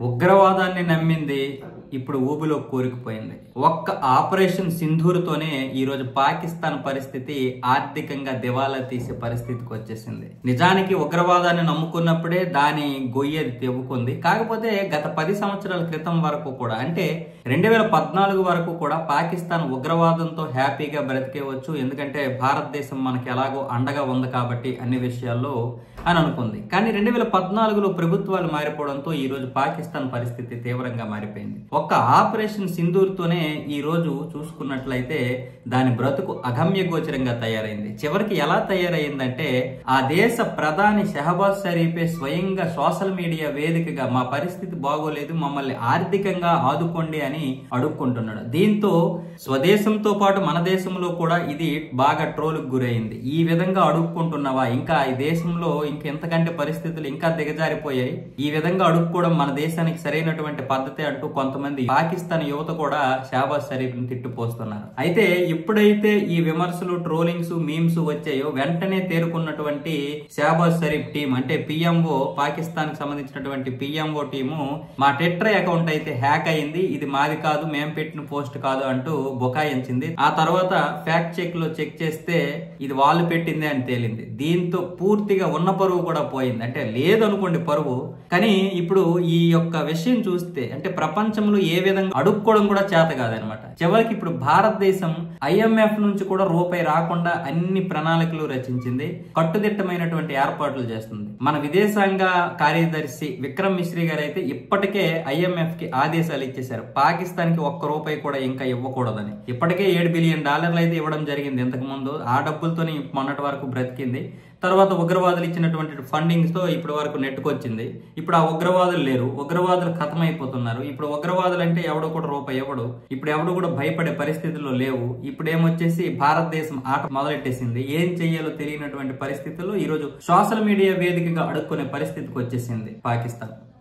ఉగ్రవాదాన్ని నమ్మింది ఇప్పుడు ఊబిలో కూరుకుపోయింది. ఒక్క ఆపరేషన్ సింధూర్తోనే ఈ రోజు పాకిస్తాన్ పరిస్థితి ఆర్థికంగా దివాలా తీసే పరిస్థితికి వచ్చేసింది. నిజానికి ఉగ్రవాదాన్ని నమ్ముకున్నప్పుడే దాని గొయ్యది తెవ్వుకుంది. కాకపోతే గత 10 సంవత్సరాల క్రితం వరకు కూడా, అంటే 2014 వరకు కూడా పాకిస్తాన్ ఉగ్రవాదంతో హ్యాపీగా బ్రతికేవచ్చు, ఎందుకంటే భారతదేశం మనకి ఎలాగో అండగా ఉంది కాబట్టి అన్ని విషయాల్లో అని అనుకుంది. కానీ 2014లో ప్రభుత్వాలు మారిపోవడంతో ఈ రోజు పాకిస్తాన్ పరిస్థితి తీవ్రంగా మారిపోయింది. ఒక్క ఆపరేషన్ సింధూర్తోనే ఈ రోజు చూసుకున్నట్లయితే దాని బ్రతుకు అగమ్య గోచరంగా తయారైంది. చివరికి ఎలా తయారైందంటే ఆ దేశ ప్రధాని షహబాజ్ షరీఫే స్వయంగా సోషల్ మీడియా వేదికగా మా పరిస్థితి బాగోలేదు, మమ్మల్ని ఆర్థికంగా ఆదుకోండి అని అడుక్కుంటున్నాడు. దీంతో స్వదేశంతో పాటు మన దేశంలో కూడా ఇది బాగా ట్రోల్కి గురైంది. ఈ విధంగా అడుక్కుంటున్నావా, ఇంకా ఈ దేశంలో ఇంకెంతకంటే పరిస్థితులు ఇంకా దిగజారిపోయాయి, ఈ విధంగా అడుక్కోవడం మన దేశానికి సరైనటువంటి పద్ధతి అంటూ కొంతమంది పాకిస్తాన్ యువత కూడా షహబాజ్ షరీఫ్ ని తిట్టుపోస్తున్నారు. అయితే ఎప్పుడైతే ఈ విమర్శలు, ట్రోలింగ్స్, మీమ్స్ వచ్చాయో వెంటనే తేరుకున్నటువంటి షహబాజ్ షరీఫ్ టీం, అంటే పిఎంఓ, పాకిస్తాన్ కి సంబంధించినటువంటి పిఎంఓ టీము, మా ట్విట్టర్ అకౌంట్ అయితే హ్యాక్ అయింది, ఇది మాది కాదు, మేము పెట్టిన పోస్ట్ కాదు అంటూ బుకాయించింది. ఆ తర్వాత ఫ్యాక్ట్ చెక్ లో చెక్ చేస్తే ఇది వాళ్ళు పెట్టింది అని తేలింది. దీంతో పూర్తిగా ఉన్న పరువు కూడా పోయింది. అంటే లేదనుకోండి పరువు, కానీ ఇప్పుడు ఈ యొక్క విషయం చూస్తే అంటే ప్రపంచంలో ఏ విధంగా అడుక్కోవడం కూడా చేత కాదనమాట. చివరికి ఇప్పుడు భారతదేశం IMF నుంచి కూడా రూపాయి రాకుండా అన్ని ప్రణాళికలు రచించింది, కట్టుదిట్టమైనటువంటి ఏర్పాట్లు చేస్తుంది. మన విదేశాంగ కార్యదర్శి విక్రమ్ మిశ్రీ గారు అయితే ఇప్పటికే IMF కి ఆదేశాలు ఇచ్చేశారు, పాకిస్తాన్ కి ఒక్క రూపాయి కూడా ఇంకా ఇవ్వకూడదని. ఇప్పటికే $7 బిలియన్ అయితే ఇవ్వడం జరిగింది ఇంతకు ముందు. ఆ డబ్బులతోనే మొన్నటి వరకు బ్రతికింది. తర్వాత ఉగ్రవాదులు ఇచ్చినటువంటి ఫండింగ్స్ తో ఇప్పటి వరకు నెట్టుకొచ్చింది. ఇప్పుడు ఆ ఉగ్రవాదులు లేరు, ఉగ్రవాదులు ఖతమైపోతున్నారు. ఇప్పుడు ఉగ్రవాదులు అంటే ఎవడో కూడా రూపాయి ఇవ్వడు, ఇప్పుడు ఎవడు కూడా భయపడే పరిస్థితుల్లో లేవు. ఇప్పుడు ఏమొచ్చేసి భారతదేశం ఆట మొదలెట్టేసింది. ఏం చెయ్యాలో తెలియనటువంటి పరిస్థితుల్లో ఈ రోజు సోషల్ మీడియా వేదికగా అడుక్కునే పరిస్థితికి వచ్చేసింది పాకిస్తాన్.